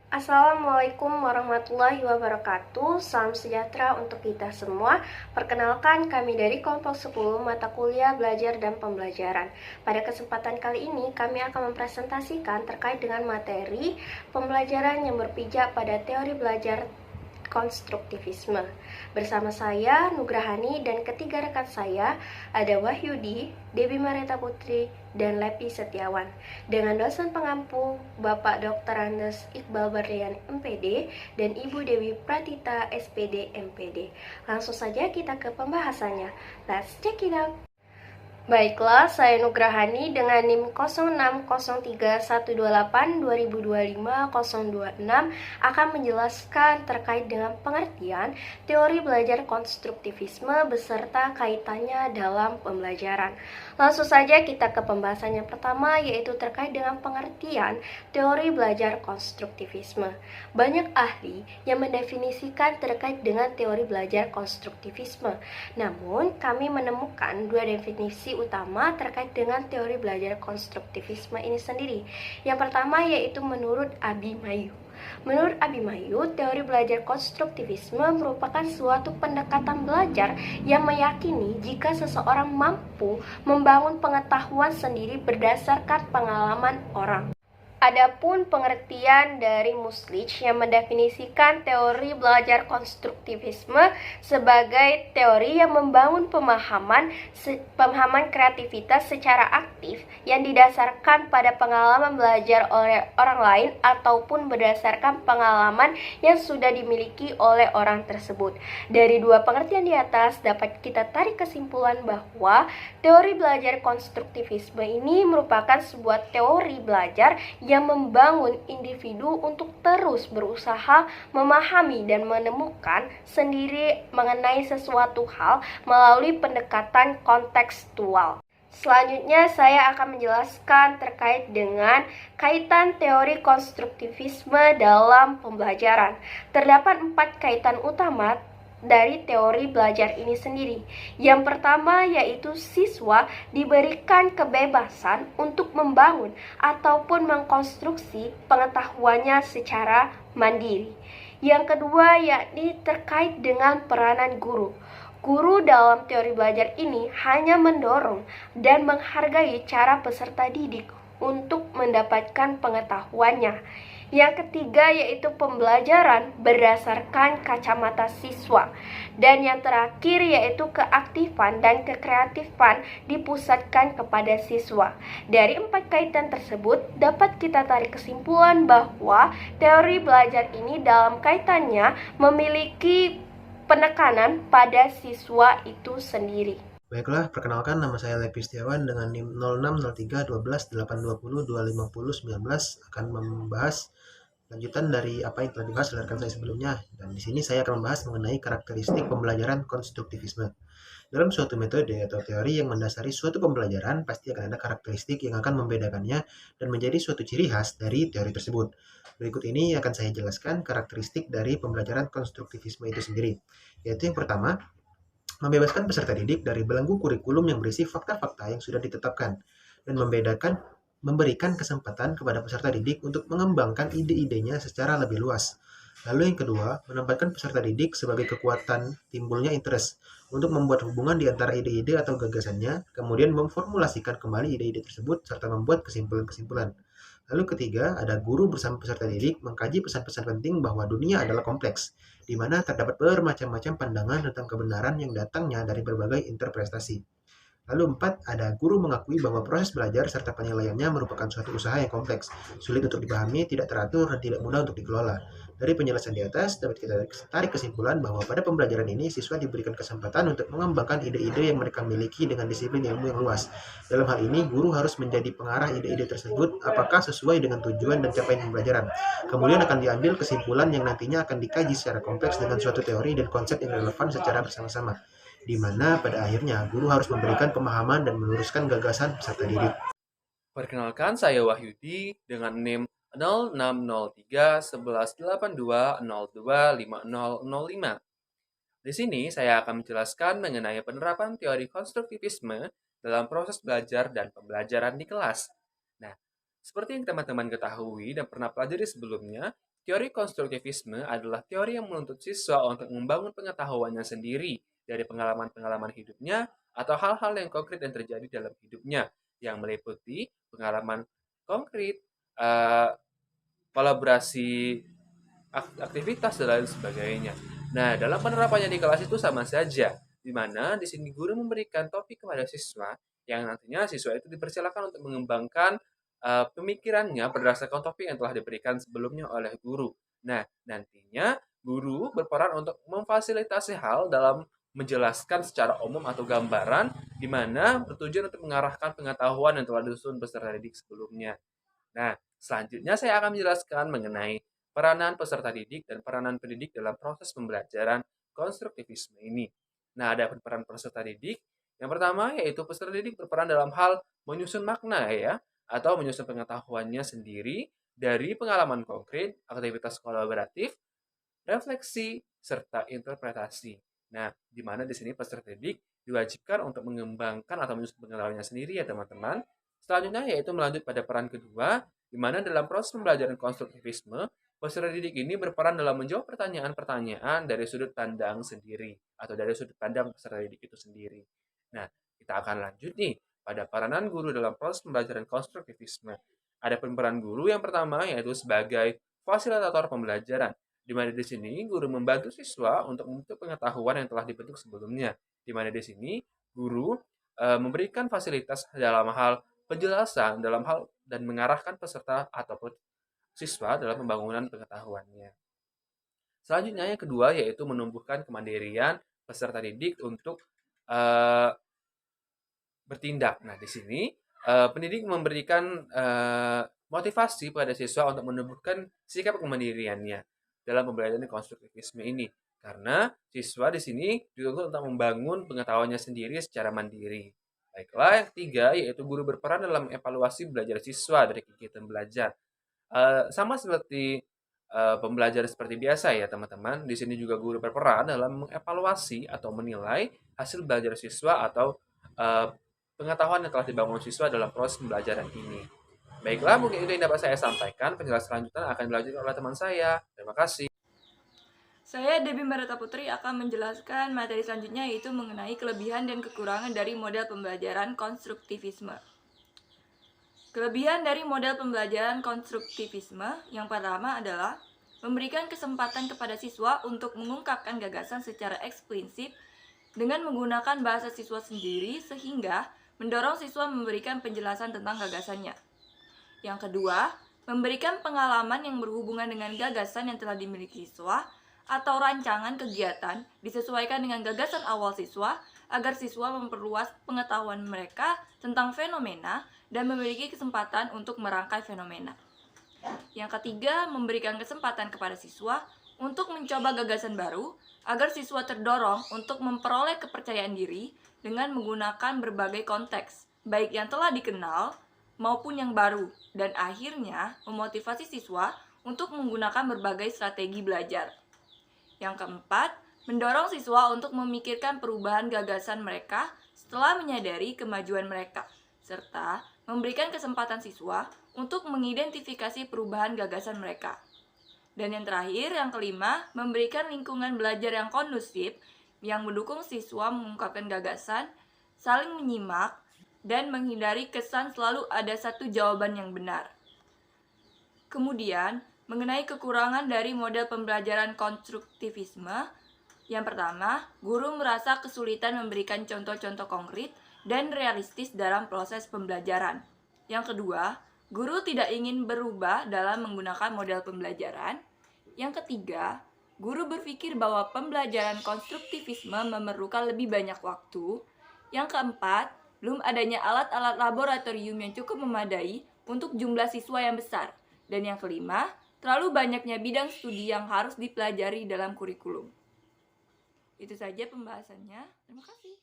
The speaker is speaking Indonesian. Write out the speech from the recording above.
Assalamualaikum warahmatullahi wabarakatuh. Salam sejahtera untuk kita semua. Perkenalkan, kami dari kelompok 10 mata kuliah belajar dan pembelajaran. Pada kesempatan kali ini kami akan mempresentasikan terkait dengan materi pembelajaran yang berpijak pada teori belajar konstruktivisme. Bersama saya, Nugrahani, dan ketiga rekan saya ada Wahyudi, Debbie Mareta Putri, dan Lepi Setiawan. Dengan dosen pengampu Bapak Dr. Andes Iqbal Barlian MPD dan Ibu Dewi Pratita SPD MPD. Langsung saja kita ke pembahasannya. Let's check it out. Baiklah, saya Nugrahani dengan NIM 06031282025-026 akan menjelaskan terkait dengan pengertian teori belajar konstruktivisme beserta kaitannya dalam pembelajaran. Langsung saja kita ke pembahasan yang pertama, yaitu terkait dengan pengertian teori belajar konstruktivisme. Banyak ahli yang mendefinisikan terkait dengan teori belajar konstruktivisme. Namun, kami menemukan dua definisi utama terkait dengan teori belajar konstruktivisme ini sendiri. Yang pertama yaitu menurut Abimayu. Menurut Abimayu, teori belajar konstruktivisme merupakan suatu pendekatan belajar yang meyakini jika seseorang mampu membangun pengetahuan sendiri berdasarkan pengalaman orang. Adapun pengertian dari Muslich yang mendefinisikan teori belajar konstruktivisme sebagai teori yang membangun pemahaman kreativitas secara aktif yang didasarkan pada pengalaman belajar oleh orang lain ataupun berdasarkan pengalaman yang sudah dimiliki oleh orang tersebut. Dari dua pengertian di atas dapat kita tarik kesimpulan bahwa teori belajar konstruktivisme ini merupakan sebuah teori belajar yang membangun individu untuk terus berusaha memahami dan menemukan sendiri mengenai sesuatu hal melalui pendekatan kontekstual. Selanjutnya saya akan menjelaskan terkait dengan kaitan teori konstruktivisme dalam pembelajaran. Terdapat 4 kaitan utama dari teori belajar ini sendiri. Yang pertama yaitu siswa diberikan kebebasan untuk membangun ataupun mengkonstruksi pengetahuannya secara mandiri. Yang kedua yakni terkait dengan peranan guru. Guru dalam teori belajar ini hanya mendorong dan menghargai cara peserta didik untuk mendapatkan pengetahuannya. Yang ketiga yaitu pembelajaran berdasarkan kacamata siswa. Dan yang terakhir yaitu keaktifan dan kekreatifan dipusatkan kepada siswa. Dari 4 kaitan tersebut dapat kita tarik kesimpulan bahwa teori belajar ini dalam kaitannya memiliki penekanan pada siswa itu sendiri. Baiklah, perkenalkan nama saya Lepi Setiawan dengan NIM 06031282502019 akan membahas lanjutan dari apa yang telah dibahas oleh rekan saya sebelumnya. Dan di sini saya akan membahas mengenai karakteristik pembelajaran konstruktivisme. Dalam suatu metode atau teori yang mendasari suatu pembelajaran, pasti akan ada karakteristik yang akan membedakannya dan menjadi suatu ciri khas dari teori tersebut. Berikut ini akan saya jelaskan karakteristik dari pembelajaran konstruktivisme itu sendiri. Yaitu yang pertama, membebaskan peserta didik dari belenggu kurikulum yang berisi fakta-fakta yang sudah ditetapkan dan memberikan kesempatan kepada peserta didik untuk mengembangkan ide-idenya secara lebih luas. Lalu yang kedua, menempatkan peserta didik sebagai kekuatan timbulnya interest untuk membuat hubungan di antara ide-ide atau gagasannya, kemudian memformulasikan kembali ide-ide tersebut serta membuat kesimpulan-kesimpulan. Lalu ketiga, ada guru bersama peserta didik mengkaji pesan-pesan penting bahwa dunia adalah kompleks, di mana terdapat bermacam-macam pandangan tentang kebenaran yang datangnya dari berbagai interpretasi. Lalu 4, ada guru mengakui bahwa proses belajar serta penilaiannya merupakan suatu usaha yang kompleks, sulit untuk dipahami, tidak teratur, dan tidak mudah untuk dikelola. Dari penjelasan di atas, dapat kita tarik kesimpulan bahwa pada pembelajaran ini, siswa diberikan kesempatan untuk mengembangkan ide-ide yang mereka miliki dengan disiplin ilmu yang luas. Dalam hal ini, guru harus menjadi pengarah ide-ide tersebut apakah sesuai dengan tujuan dan capaian pembelajaran. Kemudian akan diambil kesimpulan yang nantinya akan dikaji secara kompleks dengan suatu teori dan konsep yang relevan secara bersama-sama, di mana pada akhirnya guru harus memberikan pemahaman dan meluruskan gagasan peserta didik. Perkenalkan, saya Wahyudi dengan NIM 06031182025005. Di sini saya akan menjelaskan mengenai penerapan teori konstruktivisme dalam proses belajar dan pembelajaran di kelas. Nah, seperti yang teman-teman ketahui dan pernah pelajari sebelumnya, Teori konstruktivisme adalah teori yang menuntut siswa untuk membangun pengetahuannya sendiri dari pengalaman-pengalaman hidupnya atau hal-hal yang konkret yang terjadi dalam hidupnya, yang meliputi pengalaman konkret, eh, kolaborasi, aktivitas, dan lain sebagainya. Nah, dalam penerapannya di kelas itu sama saja, di mana di sini guru memberikan topik kepada siswa, yang nantinya siswa itu dipersilakan untuk mengembangkan pemikirannya berdasarkan topik yang telah diberikan sebelumnya oleh guru. Nah, nantinya guru berperan untuk memfasilitasi hal dalam menjelaskan secara umum atau gambaran, di mana bertujuan untuk mengarahkan pengetahuan yang telah disusun peserta didik sebelumnya. Nah, selanjutnya saya akan menjelaskan mengenai peranan peserta didik dan peranan pendidik dalam proses pembelajaran konstruktivisme ini. Nah, ada peran peserta didik. Yang pertama yaitu peserta didik berperan dalam hal menyusun makna ya, atau menyusun pengetahuannya sendiri dari pengalaman konkret, aktivitas kolaboratif, refleksi, serta interpretasi. Nah, di mana di sini peserta didik diwajibkan untuk mengembangkan atau menyusun pengetahuannya sendiri ya teman-teman. Selanjutnya yaitu melanjut pada peran kedua, di mana dalam proses pembelajaran konstruktivisme, peserta didik ini berperan dalam menjawab pertanyaan-pertanyaan dari sudut pandang sendiri, atau dari sudut pandang peserta didik itu sendiri. Nah, kita akan lanjut nih pada peranan guru dalam proses pembelajaran konstruktivisme. Ada peran guru yang pertama yaitu sebagai fasilitator pembelajaran, di mana di sini guru membantu siswa untuk membentuk pengetahuan yang telah dibentuk sebelumnya. Di mana di sini guru memberikan fasilitas dalam hal penjelasan, dalam hal dan mengarahkan peserta ataupun siswa dalam pembangunan pengetahuannya. Selanjutnya yang kedua yaitu menumbuhkan kemandirian peserta didik untuk uh, bertindak. Nah, di sini pendidik memberikan motivasi pada siswa untuk menumbuhkan sikap kemandiriannya dalam pembelajaran konstruktivisme ini. Karena siswa di sini dituntut untuk membangun pengetahuannya sendiri secara mandiri. Baiklah, yang ketiga yaitu guru berperan dalam evaluasi belajar siswa dari kegiatan belajar. Sama seperti pembelajaran seperti biasa ya teman-teman, di sini juga guru berperan dalam mengevaluasi atau menilai hasil belajar siswa atau uh, pengetahuan yang telah dibangun siswa dalam proses pembelajaran ini. Baiklah, mungkin itu yang dapat saya sampaikan. Penjelasan selanjutnya akan dilanjutkan oleh teman saya. Terima kasih. Saya Debbie Marata Putri akan menjelaskan materi selanjutnya yaitu mengenai kelebihan dan kekurangan dari model pembelajaran konstruktivisme. Kelebihan dari model pembelajaran konstruktivisme yang pertama adalah memberikan kesempatan kepada siswa untuk mengungkapkan gagasan secara eksplisit dengan menggunakan bahasa siswa sendiri sehingga mendorong siswa memberikan penjelasan tentang gagasannya. Yang kedua, memberikan pengalaman yang berhubungan dengan gagasan yang telah dimiliki siswa atau rancangan kegiatan disesuaikan dengan gagasan awal siswa agar siswa memperluas pengetahuan mereka tentang fenomena dan memiliki kesempatan untuk merangkai fenomena. Yang ketiga, memberikan kesempatan kepada siswa untuk mencoba gagasan baru agar siswa terdorong untuk memperoleh kepercayaan diri dengan menggunakan berbagai konteks, baik yang telah dikenal maupun yang baru, dan akhirnya memotivasi siswa untuk menggunakan berbagai strategi belajar. Yang keempat, mendorong siswa untuk memikirkan perubahan gagasan mereka setelah menyadari kemajuan mereka, serta memberikan kesempatan siswa untuk mengidentifikasi perubahan gagasan mereka. Dan yang terakhir, yang kelima, memberikan lingkungan belajar yang kondusif yang mendukung siswa mengungkapkan gagasan, saling menyimak, dan menghindari kesan selalu ada satu jawaban yang benar. Kemudian, mengenai kekurangan dari model pembelajaran konstruktivisme, yang pertama, guru merasa kesulitan memberikan contoh-contoh konkret dan realistis dalam proses pembelajaran. Yang kedua, guru tidak ingin berubah dalam menggunakan model pembelajaran. Yang ketiga, guru berpikir bahwa pembelajaran konstruktivisme memerlukan lebih banyak waktu. Yang keempat, belum adanya alat-alat laboratorium yang cukup memadai untuk jumlah siswa yang besar. Dan yang kelima, terlalu banyaknya bidang studi yang harus dipelajari dalam kurikulum. Itu saja pembahasannya. Terima kasih.